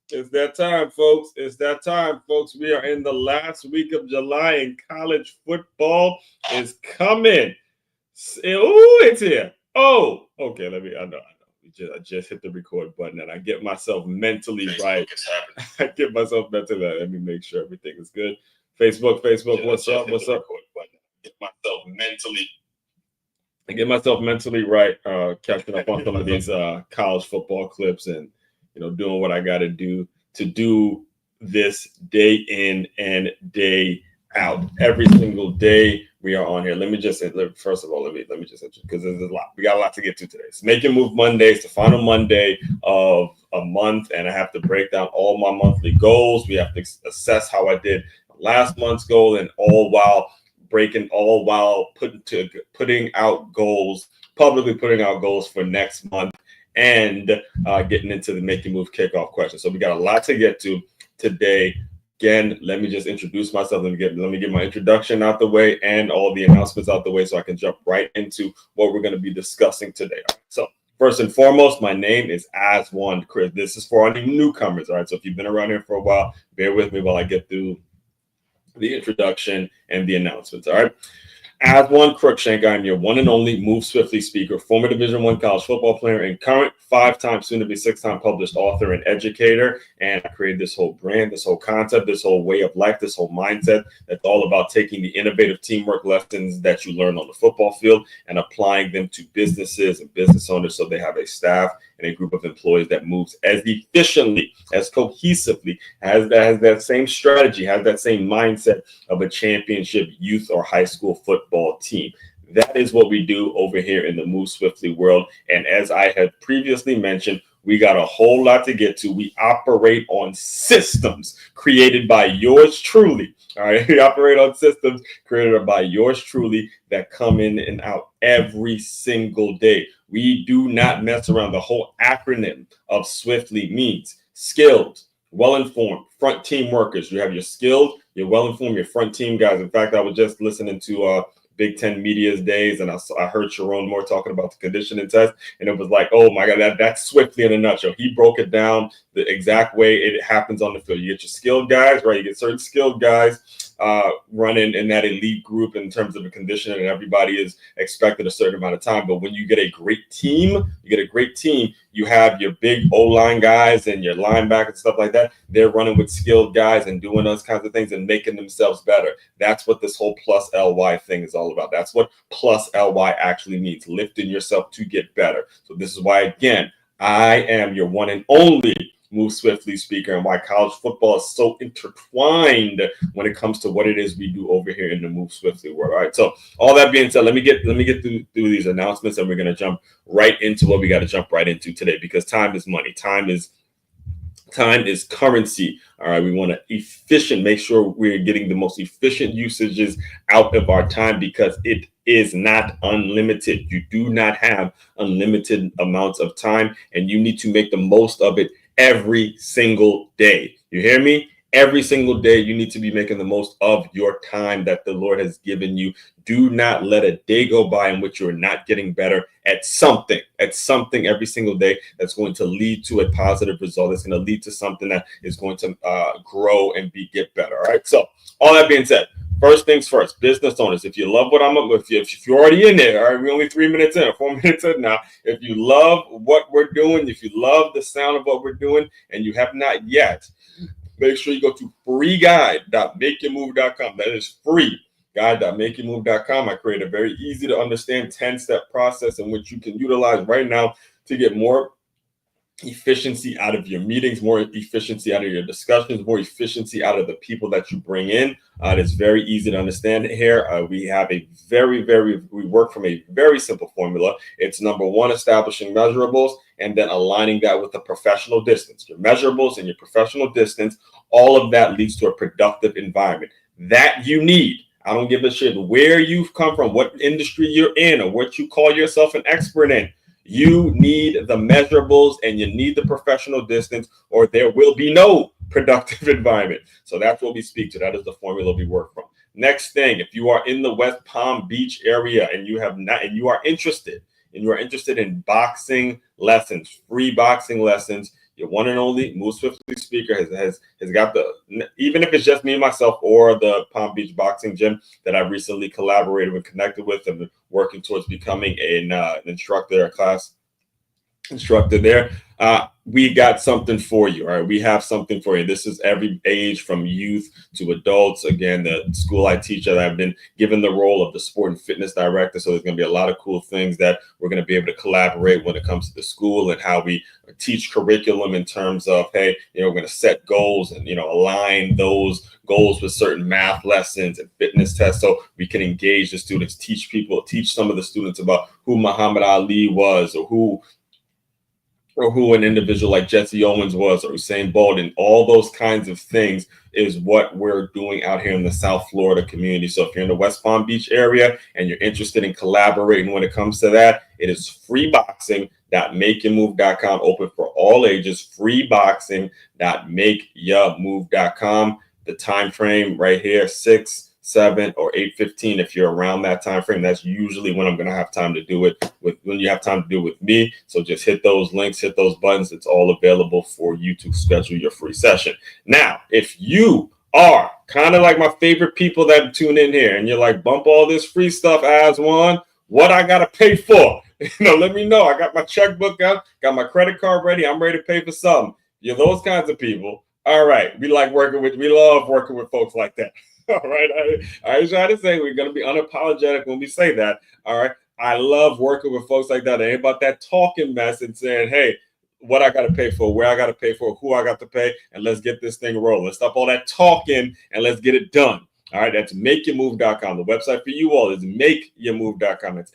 It's that time, folks. It's that time, folks. We are in the last week of July and college football is coming. Oh, it's here. Oh, okay. I know. I just hit the record button and I get myself mentally right. I get myself mentally right. Let me make sure everything is good. Facebook, what's up? What's up? Get myself mentally I get myself mentally right, catching up on some of these college football clips and doing what I got to do this day in and day out. Every single day we are on here. Let me just say, first of all, let me just because there's a lot. We got a lot to get to today. It's Make Your Move Monday. It's the final Monday of a month, and I have to break down all my monthly goals. We have to assess how I did last month's goal, and all while putting out goals, publicly putting out goals for next month, and getting into the Make Your Move kickoff question. So we got a lot to get to today. Again, let me just introduce myself. Let me get my introduction out the way and all the announcements out the way so I can jump right into what we're going to be discussing today. So first and foremost, my name is Aswan Chris. This is for any newcomers. All right. So if you've been around here for a while, bear with me while I get through the introduction and the announcements. All right. As one Crookshank, I'm your one and only Move Swiftly speaker, former Division I college football player, and current 5-time, soon-to-be 6-time published author and educator. And I created this whole brand, this whole concept, this whole way of life, this whole mindset that's all about taking the innovative teamwork lessons that you learn on the football field and applying them to businesses and business owners so they have a staff and a group of employees that moves as efficiently, as cohesively, has that same strategy, has that same mindset of a championship youth or high school football team. That is what we do over here in the Move Swiftly world. And as I had previously mentioned, we got a whole lot to get to. We operate on systems created by yours truly. All right. We operate on systems created by yours truly that come in and out every single day. We do not mess around. The whole acronym of Swiftly means skilled, well-informed, front team workers. You have your skilled, your well-informed, your front team guys. In fact, I was just listening to Big Ten Media's days, and I heard Sharon Moore talking about the conditioning test, and it was like, oh my God, that's Swiftly in a nutshell. He broke it down the exact way it happens on the field. You get your skilled guys, right? You get certain skilled guys running in that elite group in terms of the conditioning, and everybody is expected a certain amount of time. But when you get a great team, you have your big O-line guys and your linebackers and stuff like that. They're running with skilled guys and doing those kinds of things and making themselves better. That's what this whole plus LY thing is all about. That's what plus LY actually means, lifting yourself to get better. So this is why, again, I am your one and only Move Swiftly speaker, and why college football is so intertwined when it comes to what it is we do over here in the Move Swiftly world. All right. So all that being said, let me get through these announcements, and we're going to jump right into what we got to jump right into today, because time is money. Time is currency. All right. We want to make sure we're getting the most efficient usages out of our time, because it is not unlimited. You do not have unlimited amounts of time, and you need to make the most of it every single day. You hear me? Every single day, you need to be making the most of your time that the Lord has given you. Do not let a day go by in which you're not getting better at something every single day that's going to lead to a positive result. It's going to lead to something that is going to grow and get better. All right. So all that being said, first things first, business owners, if you love what I'm up with, if you're already in there, all right, we're only 3 minutes in or 4 minutes in now. If you love what we're doing, if you love the sound of what we're doing, and you have not yet, make sure you go to freeguide.makeyourmove.com. That is free. Guide.makeyourmove.com. I created a very easy to understand 10-step process in which you can utilize right now to get more efficiency out of your meetings, more efficiency out of your discussions, more efficiency out of the people that you bring in. It is very easy to understand here. We work from a very simple formula. It's number one, establishing measurables, and then aligning that with the professional distance. Your measurables and your professional distance, all of that leads to a productive environment that you need. I don't give a shit where you've come from, what industry you're in, or what you call yourself an expert in. You need the measurables and you need the professional distance, or there will be no productive environment. So that's what we speak to. That is the formula we work from. Next thing, if you are in the West Palm Beach area and you are interested in boxing lessons, free boxing lessons, Your one and only Moose Swiftly speaker has got even if it's just me, myself, or the Palm Beach Boxing Gym that I recently collaborated and connected with and been working towards becoming an instructor, a class instructor there. We got something for you. All right, we have something for you. This is every age from youth to adults. Again, the school I teach at, I've been given the role of the sport and fitness director, so there's going to be a lot of cool things that we're going to be able to collaborate when it comes to the school and how we teach curriculum in terms of, hey, we're going to set goals and align those goals with certain math lessons and fitness tests, so we can engage the students, teach some of the students about who Muhammad Ali was, or who an individual like Jesse Owens was, or Usain Bolt, and all those kinds of things is what we're doing out here in the South Florida community. So if you're in the West Palm Beach area and you're interested in collaborating when it comes to that, it is freeboxing.makeyourmove.com, open for all ages, freeboxing.makeyourmove.com. The time frame right here, 6, 7, or 8:15. If you're around that time frame, that's usually when I'm going to have time to do it when you have time to do it with me. So just hit those links, hit those buttons. It's all available for you to schedule your free session. Now, if you are kind of like my favorite people that tune in here and you're like, bump all this free stuff as one, what I got to pay for? Let me know. I got my checkbook out, got my credit card ready. I'm ready to pay for something. You're those kinds of people. All right. We love working with folks like that. All right. I try to say we're going to be unapologetic when we say that. All right. I love working with folks like that. It ain't about that talking mess and saying, hey, what I got to pay for, where I got to pay for, who I got to pay, and let's get this thing rolling. Let's stop all that talking and let's get it done. All right. That's makeyourmove.com. The website for you all is makeyourmove.com. It's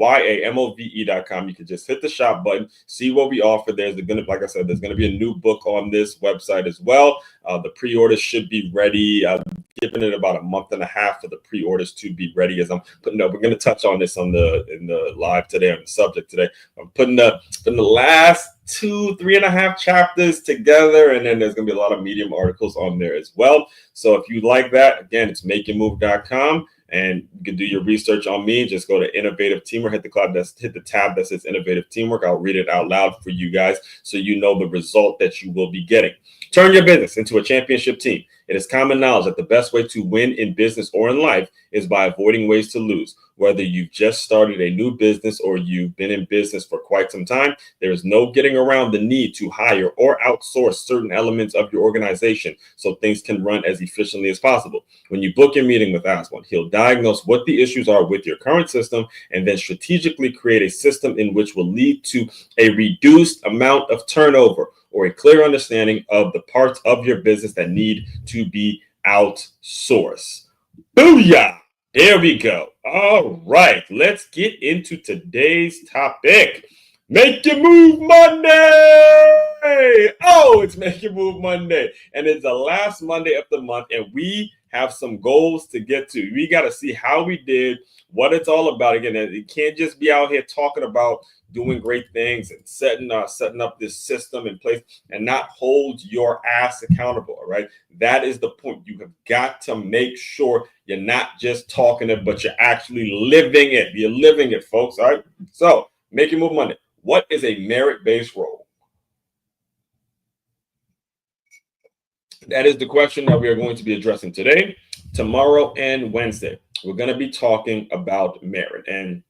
MakeYamove.com. You can just hit the shop button, see what we offer. Like I said, there's going to be a new book on this website as well. The pre-orders should be ready. I've given it about a month and a half for the pre-orders to be ready. As I'm putting up, we're going to touch on this in the live today on the subject today. I'm putting the last 3.5 chapters together, and then there's going to be a lot of Medium articles on there as well. So if you like that, again, it's makeyourmove.com. And you can do your research on me. Just go to Innovative Teamwork, hit the tab that says Innovative Teamwork. I'll read it out loud for you guys so you know the result that you will be getting. Turn your business into a championship team. It is common knowledge that the best way to win in business or in life is by avoiding ways to lose. Whether you've just started a new business or you've been in business for quite some time, there is no getting around the need to hire or outsource certain elements of your organization so things can run as efficiently as possible. When you book your meeting with Aswan, he'll diagnose what the issues are with your current system and then strategically create a system in which will lead to a reduced amount of turnover or a clear understanding of the parts of your business that need to be outsourced. Booyah! There we go. All right, let's get into today's topic. Make Your Move Monday! Oh, it's Make Your Move Monday. And it's the last Monday of the month, and we have some goals to get to. We got to see how we did, what it's all about. Again, it can't just be out here talking about doing great things and setting up this system in place and not hold your ass accountable. All right. That is the point. You have got to make sure you're not just talking it, but you're actually living it. You're living it, folks. All right. So Make Your Move Monday. What is a merit-based role? That is the question that we are going to be addressing today, tomorrow, and Wednesday. We're going to be talking about merit. And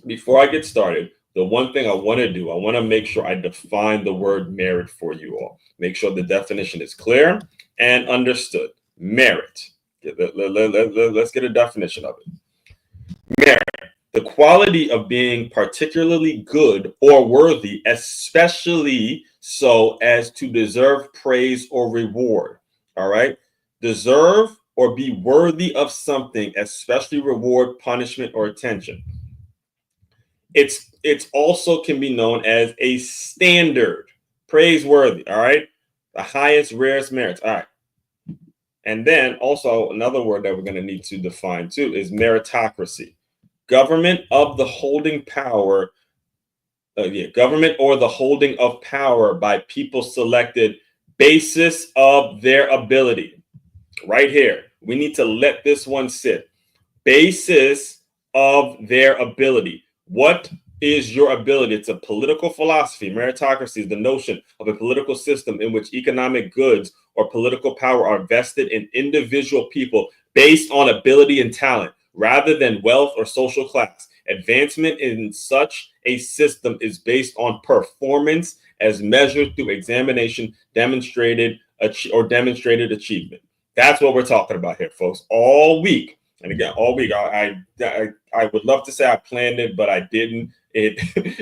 before I get started, the one thing I want to do, I want to make sure I define the word merit for you all. Make sure the definition is clear and understood. Merit. Let's get a definition of it. Merit. The quality of being particularly good or worthy, especially so as to deserve praise or reward. All right. Deserve or be worthy of something, especially reward, punishment, or attention. It's also can be known as a standard, praiseworthy. All right. The highest, rarest merits. All right. And then also another word that we're going to need to define too is meritocracy. Government of the holding power. Government or the holding of power by people selected basis of their ability. Right here. We need to let this one sit. Basis of their ability. What is your ability. It's a political philosophy. Meritocracy is the notion of a political system in which economic goods or political power are vested in individual people based on ability and talent rather than wealth or social class. Advancement in such a system is based on performance as measured through examination, demonstrated achievement. That's what we're talking about here, folks, all week. And again, all week, I would love to say I planned it, but I didn't. It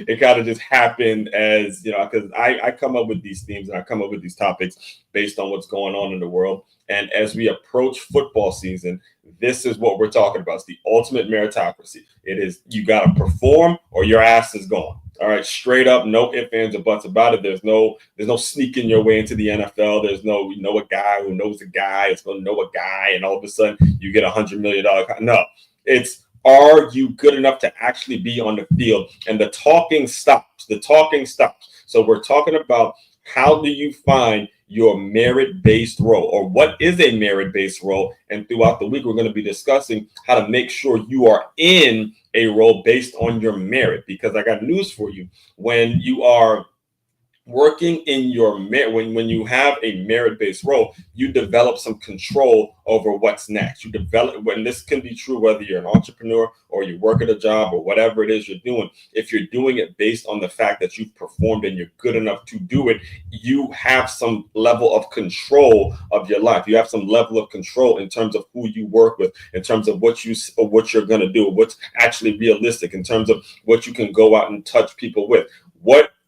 it kind of just happened as, because I come up with these themes and I come up with these topics based on what's going on in the world. And as we approach football season, this is what we're talking about. It's the ultimate meritocracy. It is, you got to perform or your ass is gone. All right, straight up, no ifs, ands, or buts about it. There's no sneaking your way into the NFL. There's no, a guy who knows a guy is going to know a guy, and all of a sudden you get $100 million. No, it's, are you good enough to actually be on the field? And the talking stops. The talking stops. So we're talking about, how do you find your merit-based role, or what is a merit-based role? And throughout the week, we're going to be discussing how to make sure you are in a role based on your merit. Because I got news for you. When you are working in your merit, when you have a merit-based role, you develop some control over what's next. You develop, when this can be true whether you're an entrepreneur or you work at a job or whatever it is you're doing. If you're doing it based on the fact that you've performed and you're good enough to do it, you have some level of control of your life. You have some level of control in terms of who you work with, in terms of what you're going to do, what's actually realistic, in terms of what you can go out and touch people with.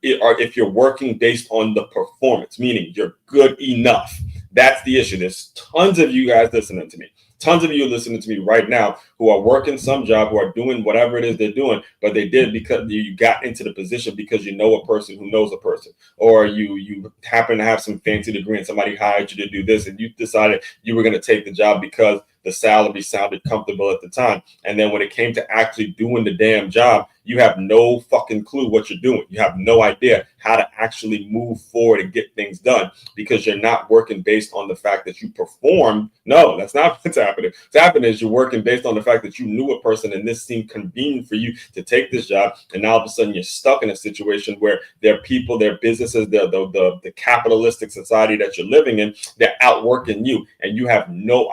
If you're working based on the performance, meaning you're good enough. That's the issue. There's tons of you guys listening to me. Tons of you listening to me right now who are working some job, who are doing whatever it is they're doing, but they did because you got into the position because you know a person who knows a person, or you happen to have some fancy degree and somebody hired you to do this, and you decided you were going to take the job because the salary sounded comfortable at the time. And then when it came to actually doing the damn job, you have no fucking clue what you're doing. You have no idea how to actually move forward and get things done because you're not working based on the fact that you performed. No, that's not what's happening. What's happening is you're working based on the fact that you knew a person and this seemed convenient for you to take this job. And now all of a sudden you're stuck in a situation where there are people, there are businesses, the capitalistic society that you're living in, they're outworking you, and you have no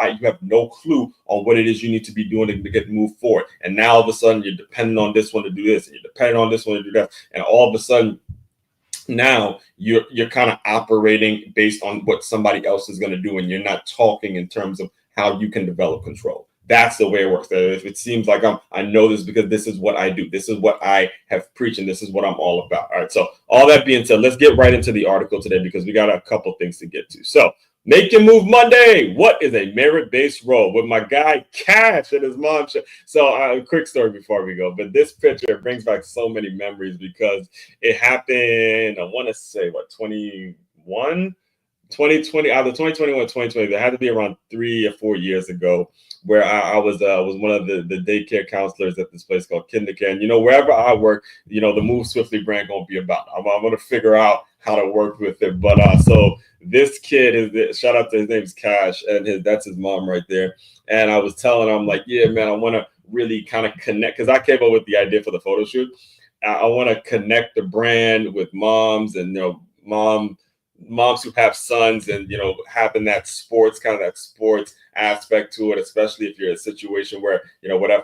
clue on what it is you need to be doing to get moved forward. And now all of a sudden you're depending on this one to do this, and you're depending on this one to do that, and all of a sudden now you're kind of operating based on what somebody else is going to do, and you're not talking in terms of how you can develop control. That's the way it works. If it seems like I know this because this is what I do, this is what I have preached, and this is what I'm all about. All right. So all that being said, let's get right into the article today because we got a couple things to get to. So Make Your Move Monday. What is a merit-based role? With my guy Cash and his mom. So quick story before we go. But this picture brings back so many memories because it happened, I want to say, 2020, either 2021 or 2020. There had to be around 3 or 4 years ago where I was one of the daycare counselors at this place called Kindercare. And, wherever I work, the Move Swiftly brand going to be about. I'm going to figure out how to work with it. But so this kid, shout out to his name's Cash, and that's his mom right there. And I was telling him, I'm like, yeah, man, I want to really kind of connect, because I came up with the idea for the photo shoot. I want to connect the brand with moms and, moms who have sons, and having that sports aspect to it, especially if you're in a situation where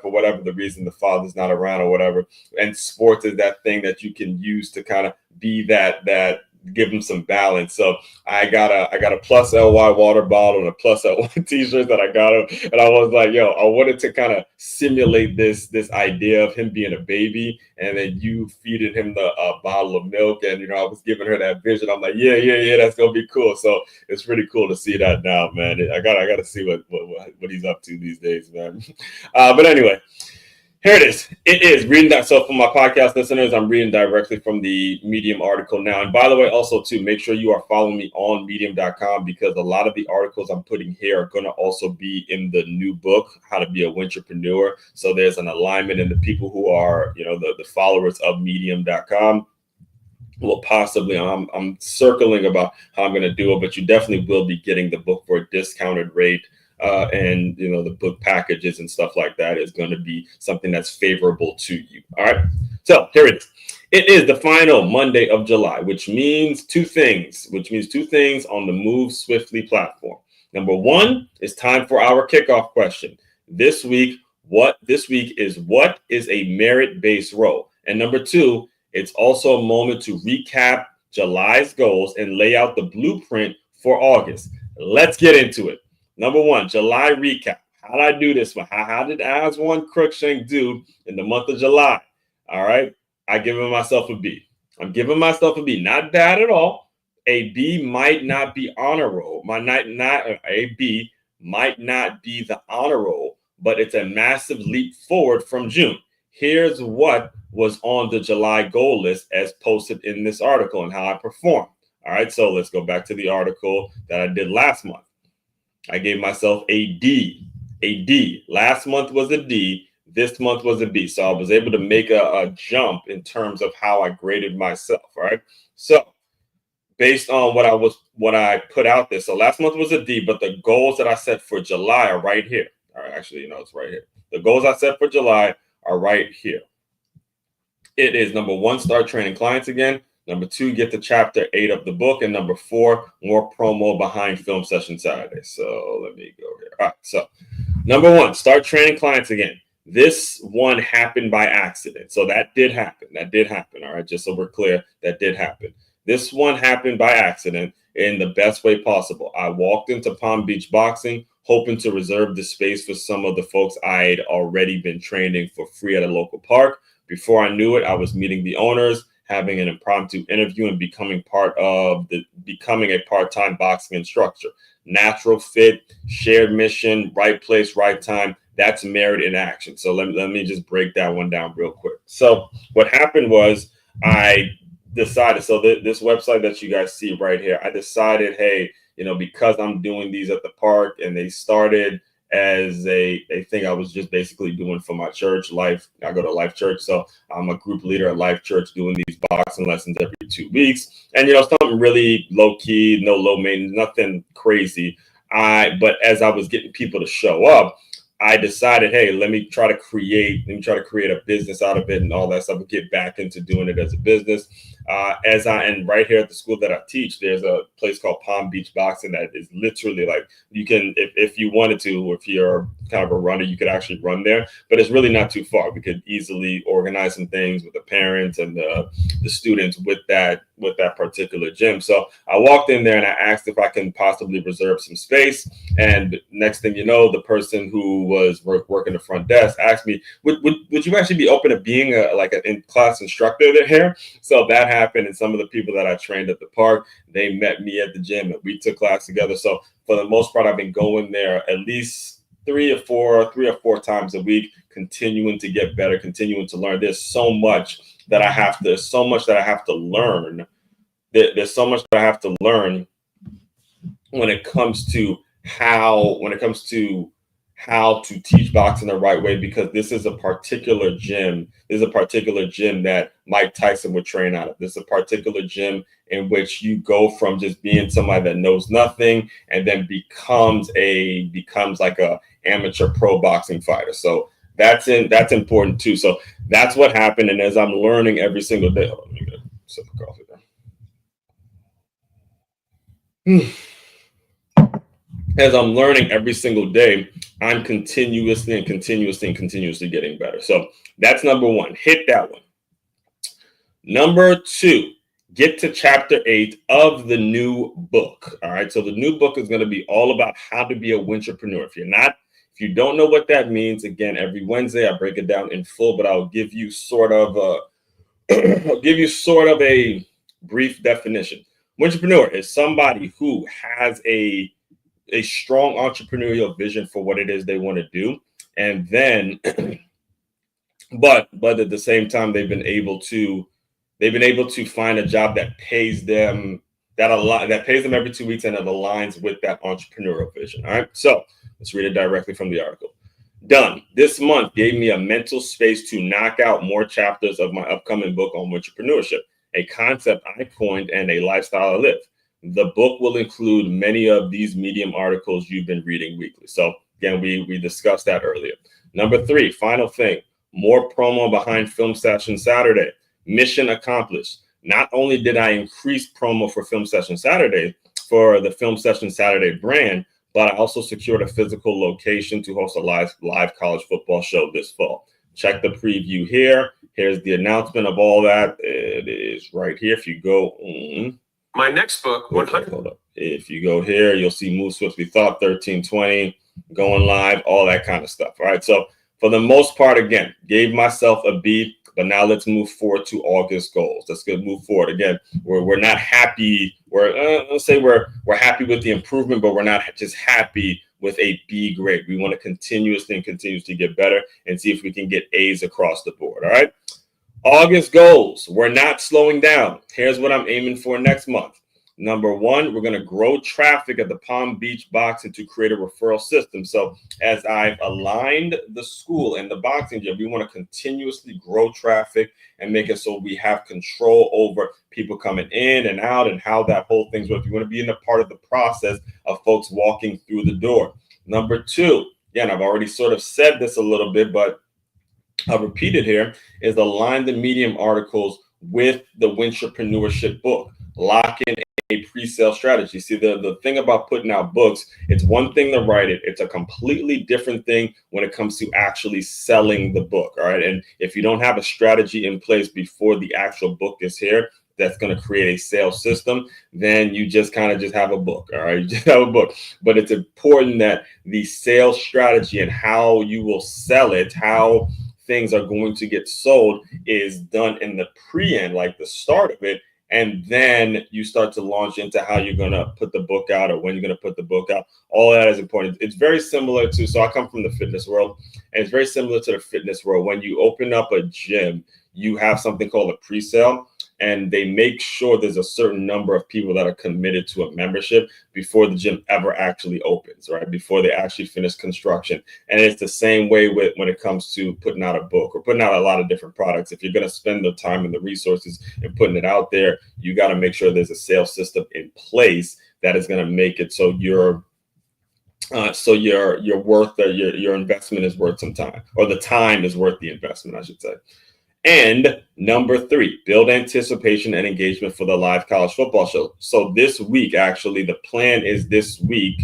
for whatever the reason the father's not around or whatever, and sports is that thing that you can use to kind of be that give them some balance. So I got a plus LY water bottle and a plus LY t-shirt that I got him, and I was like, I wanted to kind of simulate this idea of him being a baby, and then you feeding him the bottle of milk, and I was giving her that vision. I'm like, yeah, that's gonna be cool. So it's pretty cool to see that now, man. I gotta see what he's up to these days, man. But anyway. Here it is. It is reading that. So for my podcast listeners, I'm reading directly from the Medium article now. And by the way, also too, make sure you are following me on medium.com, because a lot of the articles I'm putting here are going to also be in the new book, How to Be a Wintrepreneur. So there's an alignment in the people who are, the followers of medium.com. Well, possibly I'm circling about how I'm going to do it, but you definitely will be getting the book for a discounted rate. and the book packages and stuff like that is going to be something that's favorable to you. All right. So here it is. It is the final Monday of July, which means two things on the Move Swiftly platform. Number one, it's time for our kickoff question. This week is what is a merit-based role? And number two, it's also a moment to recap July's goals and lay out the blueprint for August. Let's get into it. Number one, July recap. How did I do this one? How did Aswan Cruikshank do in the month of July? All right. I'm giving myself a B. Not bad at all. A B might not be honor roll. A B might not be the honor roll, but it's a massive leap forward from June. Here's what was on the July goal list as posted in this article and how I performed. All right, so let's go back to the article that I did last month. I gave myself a D. Last month was a D. This month was a B. So I was able to make a jump in terms of how I graded myself. All right. So based on what I put out there. So last month was a D, but the goals that I set for July are right here. All right. Actually, it's right here. The goals I set for July are right here. It is number one, start training clients again. Number two, get to chapter 8 of the book. And number 4, more promo behind Film Session Saturday. So let me go here. All right. So number one, start training clients again. This one happened by accident. So that did happen. All right. Just so we're clear, that did happen. This one happened by accident in the best way possible. I walked into Palm Beach Boxing, hoping to reserve the space for some of the folks I had already been training for free at a local park. Before I knew it, I was meeting the owners, having an impromptu interview, and becoming a part-time boxing instructor. Natural fit, shared mission, right place, right time. That's merit in action. So let me just break that one down real quick. So what happened was I decided, so this website that you guys see right here, I decided, hey, because I'm doing these at the park, and they started as a thing I was just basically doing for my church, Life. I go to Life Church, so I'm a group leader at Life Church doing these boxing lessons every 2 weeks. And, something really low key, no low maintenance, nothing crazy. But as I was getting people to show up, I decided, hey, let me try to create a business out of it and all that stuff, and get back into doing it as a business. And right here at the school that I teach, there's a place called Palm Beach Boxing that is literally like, you can, if you wanted to, or if you're kind of a runner, you could actually run there, but it's really not too far. We could easily organize some things with the parents and the students with that particular gym. So I walked in there and I asked if I can possibly reserve some space. And next thing you know, the person who was working the front desk asked me, would you actually be open to being an in-class instructor there? So that happened. And some of the people that I trained at the park, they met me at the gym and we took class together. So for the most part, I've been going there at least three or four times a week, continuing to get better, continuing to learn. There's so much that I have to learn. There's so much that I have to learn when it comes to how to teach boxing the right way, because this is a particular gym. That Mike Tyson would train out of. This is a particular gym in which you go from just being somebody that knows nothing and then becomes like a amateur pro boxing fighter. So that's important too. So that's what happened. And as I'm learning every single day, hold on, let me get a sip of coffee there. As I'm learning every single day, I'm continuously getting better. So that's number one. Hit that one. Number 2, get to chapter 8 of the new book. All right. So the new book is going to be all about how to be a wintrepreneur. If you don't know what that means, again, every Wednesday I break it down in full, but I'll give you sort of a brief definition. Wintrepreneur is somebody who has a strong entrepreneurial vision for what it is they want to do. And then, but at the same time, they've been able to find a job that pays them every 2 weeks, and it aligns with that entrepreneurial vision. All right. So let's read it directly from the article. Done. This month gave me a mental space to knock out more chapters of my upcoming book on entrepreneurship, a concept I coined and a lifestyle I live. The book will include many of these Medium articles you've been reading weekly. So again, we discussed that earlier. Number 3, final thing, more promo behind Film Session Saturday. Mission accomplished. Not only did I increase promo for Film Session Saturday, for the Film Session Saturday brand, but I also secured a physical location to host a live college football show this fall. Check the preview here. Here's the announcement of all that. It is right here. If you go on my next book, 100. Hold up. If you go here, you'll see Move Swiftly Thought 1320 going live, all that kind of stuff. All right. So for the most part, again, gave myself a B, but now let's move forward to August goals. Let's go move forward. Again, we're not happy. Let's say we're happy with the improvement, but we're not just happy with a B grade. We want to continuously get better and see if we can get A's across the board. All right. August goals. We're not slowing down. Here's what I'm aiming for next month. Number 1, we're going to grow traffic at the Palm Beach boxing to create a referral system. So as I've aligned the school and the boxing gym, we want to continuously grow traffic and make it so we have control over people coming in and out and how that whole thing's works. We want to be in a part of the process of folks walking through the door. Number 2, again, I've already sort of said this a little bit, but I'll repeat it here, is align the Medium articles with the Wintrapreneurship book. Lock in a pre-sale strategy. See, the thing about putting out books, it's one thing to write it. It's a completely different thing when it comes to actually selling the book. All right. And if you don't have a strategy in place before the actual book is here, that's going to create a sales system, then you just kind of just have a book. All right. You just have a book. But it's important that the sales strategy and how you will sell it, how things are going to get sold is done in the pre-end, like the start of it. And then you start to launch into how you're going to put the book out or when you're going to put the book out. All that is important. It's very similar to, so I come from the fitness world, and it's very similar to the fitness world. When you open up a gym, you have something called a pre-sale, and they make sure there's a certain number of people that are committed to a membership before the gym ever actually opens, right? Before they actually finish construction. And it's the same way when it comes to putting out a book or putting out a lot of different products. If you're going to spend the time and the resources and putting it out there, you got to make sure there's a sales system in place that is going to make it so your worth, or your investment is worth some time, or the time is worth the investment, I should say. And number 3, build anticipation and engagement for the live college football show. So this week, actually, the plan is this week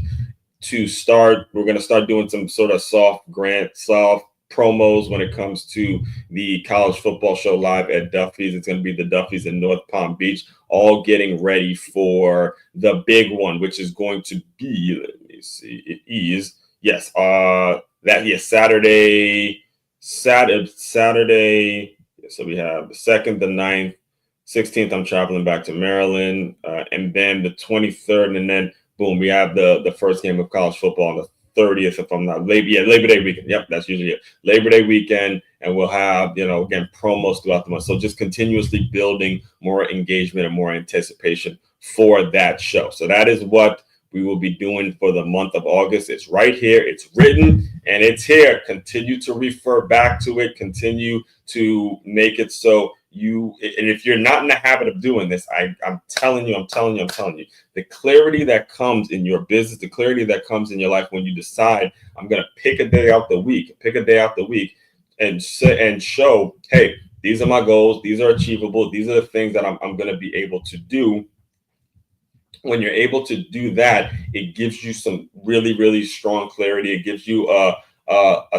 to start. We're going to start doing some sort of soft promos when it comes to the college football show live at Duffy's. It's going to be the Duffy's in North Palm Beach, all getting ready for the big one, which is going to be, let me see, it is, yes, Saturday. So we have the 2nd, the 9th, 16th, I'm traveling back to Maryland, and then the 23rd, and then boom, we have the first game of college football on the 30th, if I'm not Labor Day weekend. Yep, that's usually it. Labor Day weekend, and we'll have, again, promos throughout the month. So just continuously building more engagement and more anticipation for that show. So that is what we will be doing for the month of August. It's right here. It's written and it's here. Continue to refer back to it. Continue to make it so and if you're not in the habit of doing this, I'm telling you, the clarity that comes in your business, the clarity that comes in your life when you decide, I'm going to pick a day out the week and show, hey, these are my goals. These are achievable. These are the things that I'm going to be able to do. When you're able to do that, it gives you some really, really strong clarity. It gives you a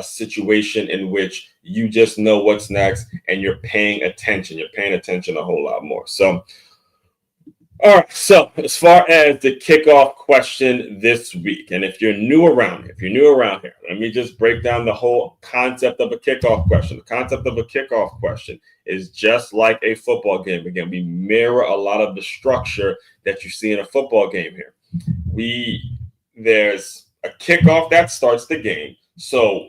situation in which you just know what's next and you're paying attention. You're paying attention a whole lot more. So, all right. So as far as the kickoff question this week, and if you're new around here, let me just break down the whole concept of a kickoff question. The concept of a kickoff question is just like a football game. Again, we mirror a lot of the structure that you see in a football game here. There's a kickoff that starts the game. So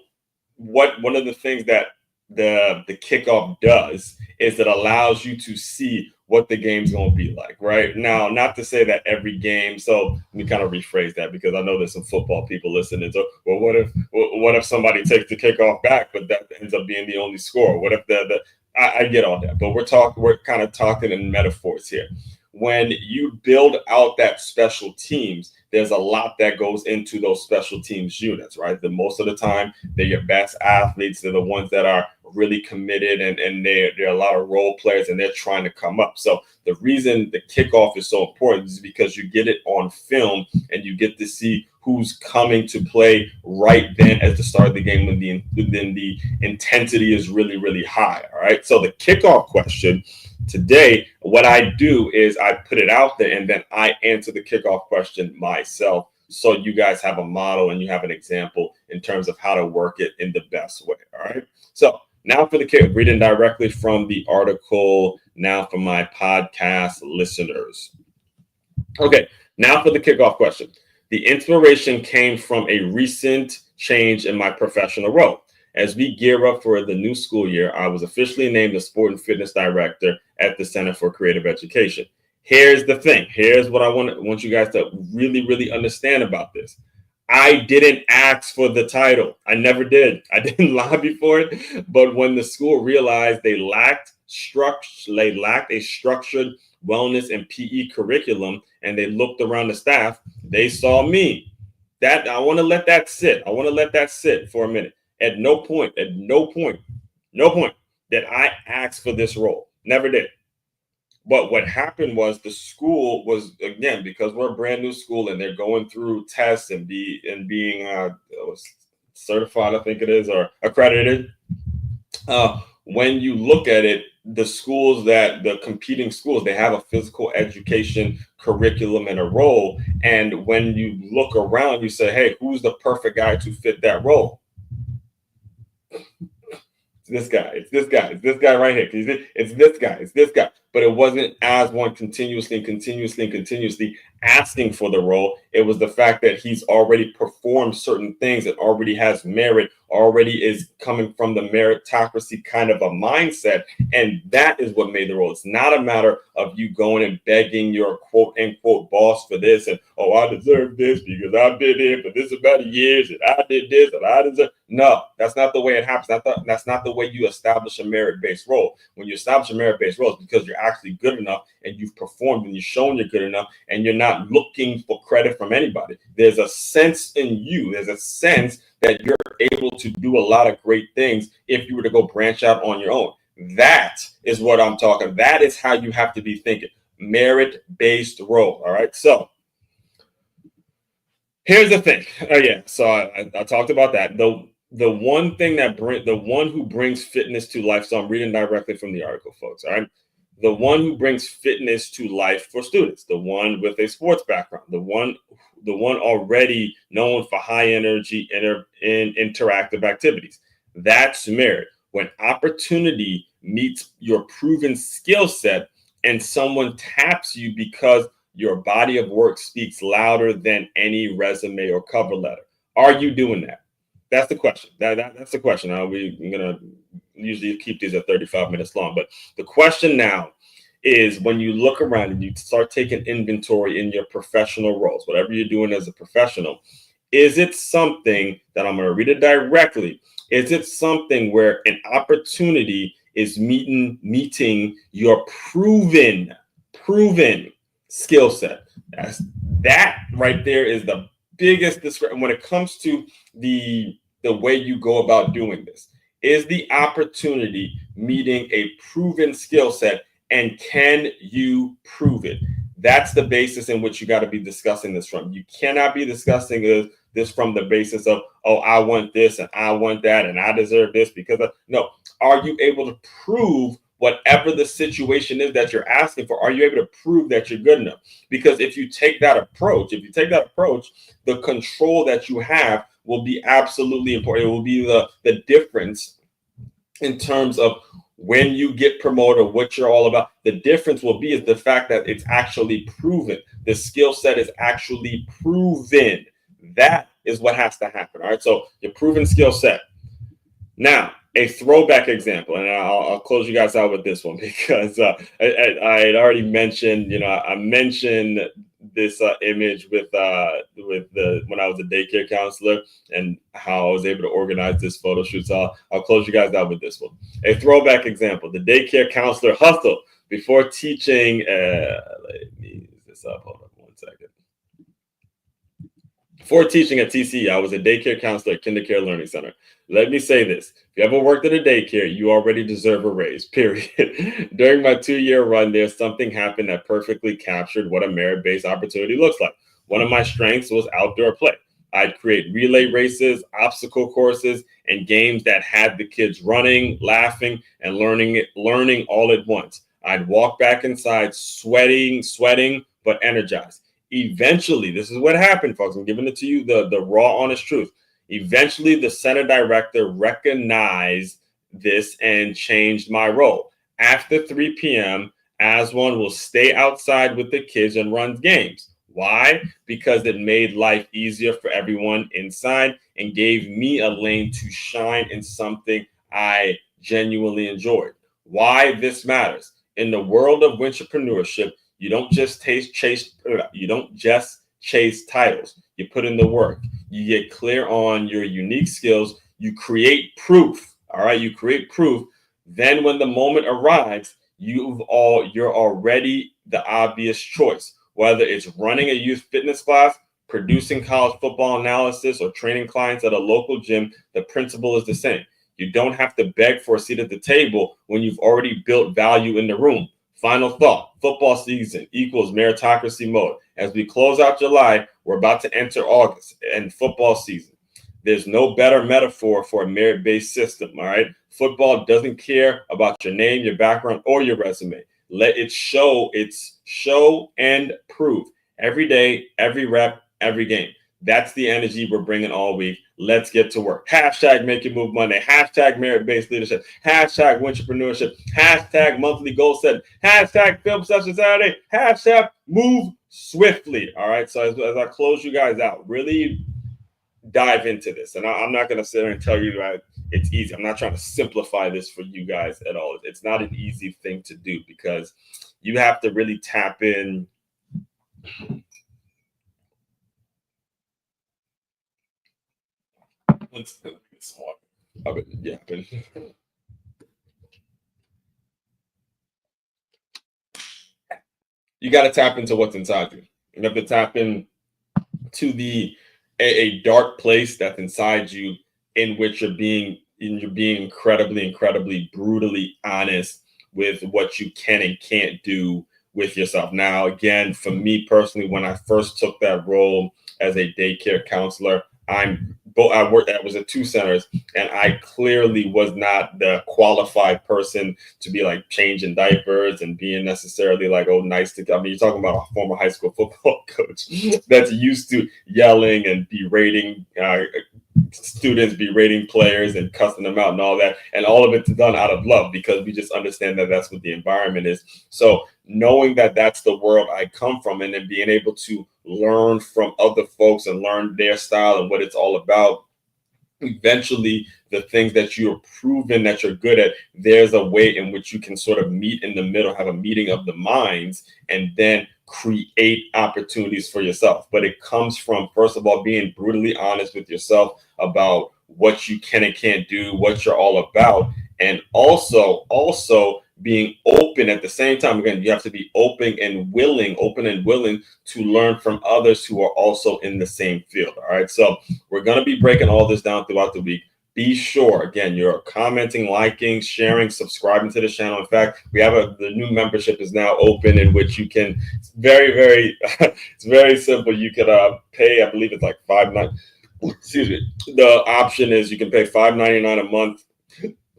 one of the things that the kickoff does is it allows you to see what the game's going to be like, right? Now, not to say that every game, so let me kind of rephrase that, because I know there's some football people listening. So, well, what if somebody takes the kickoff back, but that ends up being the only score? What if I get all that, but we're kind of talking in metaphors here. when you build out that special teams, there's a lot that goes into those special teams units, right? The most of the time, they're your best athletes. They're the ones that are really committed, and they're a lot of role players, and they're trying to come up. So the reason the kickoff is so important is because you get it on film, and you get to see who's coming to play right then at the start of the game when the intensity is really, really high. All right. So the kickoff question today, what I do is I put it out there, and then I answer the kickoff question myself. So you guys have a model and you have an example in terms of how to work it in the best way. All right. So now for the kick, reading directly from the article now for my podcast listeners. Okay. Now for the kickoff question. The inspiration came from a recent change in my professional role. As we gear up for the new school year, I was officially named the Sport and Fitness Director at the Center for Creative Education. Here's the thing. Here's what I want you guys to really, really understand about this. I didn't ask for the title. I never did. I didn't lobby for it. But when the school realized they lacked a structured wellness and PE curriculum, and they looked around the staff, they saw me. That I want to let that sit. I want to let that sit for a minute. At no point did I ask for this role. Never did. But what happened was the school was, again, because we're a brand new school and they're going through tests and being certified, I think it is, or accredited. When you look at it, the competing schools, they have a physical education curriculum and a role. And when you look around, you say, hey, who's the perfect guy to fit that role? It's this guy right here. It's this guy. But it wasn't as one continuously asking for the role. It was the fact that he's already performed certain things and already has merit, already is coming from the meritocracy kind of a mindset. And that is what made the role. It's not a matter of you going and begging your quote unquote boss for this and, oh, I deserve this because I've been here for this amount of years and I did this and I deserve. No, that's not the way it happens. That's not the way you establish a merit-based role. When you establish a merit-based role, it's because you're actually good enough and you've performed and you've shown you're good enough and you're not looking for credit from anybody. There's a sense in you. There's a sense that you're able to do a lot of great things if you were to go branch out on your own. That is what I'm talking. That is how you have to be thinking. Merit-based role. All right. So here's the thing. So I talked about that. The one thing the one who brings fitness to life. So I'm reading directly from the article, folks. All right. The one who brings fitness to life for students, the one with a sports background, the one already known for high energy interactive activities. That's merit. When opportunity meets your proven skill set and someone taps you because your body of work speaks louder than any resume or cover letter. Are you doing that? That's the question. That's the question. We're going to usually keep these at 35 minutes long. But the question now is when you look around and you start taking inventory in your professional roles, whatever you're doing as a professional, is it something that I'm going to read it directly? Is it something where an opportunity is meeting your proven skill set? That right there is the biggest description when it comes to the way you go about doing this. Is the opportunity meeting a proven skill set, and can you prove it? That's the basis in which you got to be discussing this from. You cannot be discussing this from the basis of, oh, I want this and I want that and I deserve this because no. Are you able to prove whatever the situation is that you're asking for? Are you able to prove that you're good enough? Because if you take that approach, the control that you have will be absolutely important. It will be the difference in terms of when you get promoted, what you're all about. The difference will be is the fact that it's actually proven. The skill set is actually proven. That is what has to happen. All right. So your proven skill set. Now, a throwback example, and I'll close you guys out with this one because I had already mentioned, I mentioned this image with when I was a daycare counselor and how I was able to organize this photo shoot. So I'll close you guys out with this one. A throwback example: the daycare counselor hustled Before teaching, let me use this up. Hold on 1 second. Before teaching at TCE, I was a daycare counselor at KinderCare Learning Center. Let me say this. If you ever worked at a daycare, you already deserve a raise, period. During my 2-year run there, something happened that perfectly captured what a merit-based opportunity looks like. One of my strengths was outdoor play. I'd create relay races, obstacle courses, and games that had the kids running, laughing, and learning all at once. I'd walk back inside sweating, but energized. Eventually, this is what happened, folks. I'm giving it to you, the raw, honest truth. Eventually, the center director recognized this and changed my role. After 3 p.m., Aswan will stay outside with the kids and runs games. Why? Because it made life easier for everyone inside and gave me a lane to shine in something I genuinely enjoyed. Why this matters. In the world of entrepreneurship, you don't just chase titles. You put in the work. You get clear on your unique skills. You create proof. All right, you create proof. Then when the moment arrives, you're already the obvious choice. Whether it's running a youth fitness class, producing college football analysis, or training clients at a local gym, the principle is the same. You don't have to beg for a seat at the table when you've already built value in the room. Final thought, football season equals meritocracy mode. As we close out July, we're about to enter August and football season. There's no better metaphor for a merit-based system, all right? Football doesn't care about your name, your background, or your resume. Let it show and prove every day, every rep, every game. That's the energy we're bringing all week. Let's get to work. Hashtag Make Your Move Monday. Hashtag Merit-Based Leadership. Hashtag Entrepreneurship. Hashtag Monthly Goal Setting. Hashtag Film Session Saturday. Hashtag Move Swiftly. All right. So as I close you guys out, really dive into this. And I'm not going to sit there and tell you that it's easy. I'm not trying to simplify this for you guys at all. It's not an easy thing to do because you have to really tap in. You got to tap into what's inside you. You have to tap in to a dark place that's inside you, in which you're being incredibly brutally honest with what you can and can't do with yourself. Now, again, for me personally, when I first took that role as a daycare counselor, I was at 2 centers, and I clearly was not the qualified person to be like changing diapers and being necessarily like, oh, nice to. I mean, you're talking about a former high school football coach that's used to yelling and berating students, berating players and cussing them out and all that. And all of it's done out of love because we just understand that that's what the environment is. So knowing that that's the world I come from, and then being able to learn from other folks and learn their style and what it's all about, eventually the things that you're proven that you're good at, there's a way in which you can sort of meet in the middle, have a meeting of the minds, and then create opportunities for yourself. But it comes from, first of all, being brutally honest with yourself about what you can and can't do, what you're all about, and also being open at the same time. Again, you have to be open and willing to learn from others who are also in the same field. All right. So we're going to be breaking all this down throughout the week. Be sure, again, you're commenting, liking, sharing, subscribing to the channel. In fact, we have the new membership is now open, in which you can, it's very it's very simple. You could pay, I believe it's like $5.99. Excuse me. The option is you can pay $5.99 a month,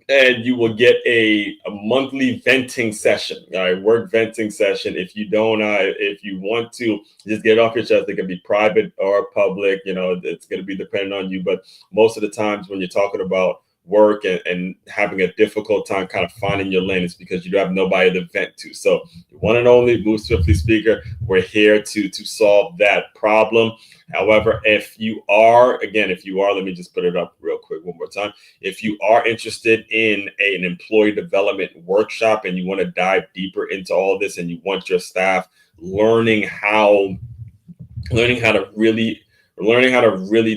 and you will get a monthly venting session, all right, work venting session. If you want to just get off your chest, it can be private or public, it's going to be dependent on you. But most of the times when you're talking about work and having a difficult time kind of finding your lane, it's because you have nobody to vent to. So the one and only Move Swiftly speaker, we're here to solve that problem. However, if you are, let me just put it up real quick one more time. If you are interested in an employee development workshop and you want to dive deeper into all this, and you want your staff learning how to really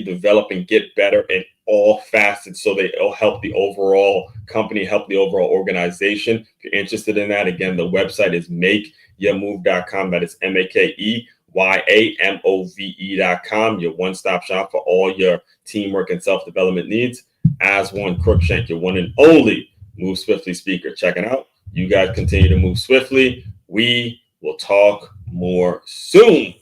develop and get better in all facets, so they'll help the overall company help the overall organization. If you're interested in that, again, the website is makeyourmove.com. That is MAKEYAMOVE.com. Your one-stop shop for all your teamwork and self-development needs. As one Crookshank, your one and only Move Swiftly speaker. Check it out. You guys continue to move swiftly. We will talk more soon.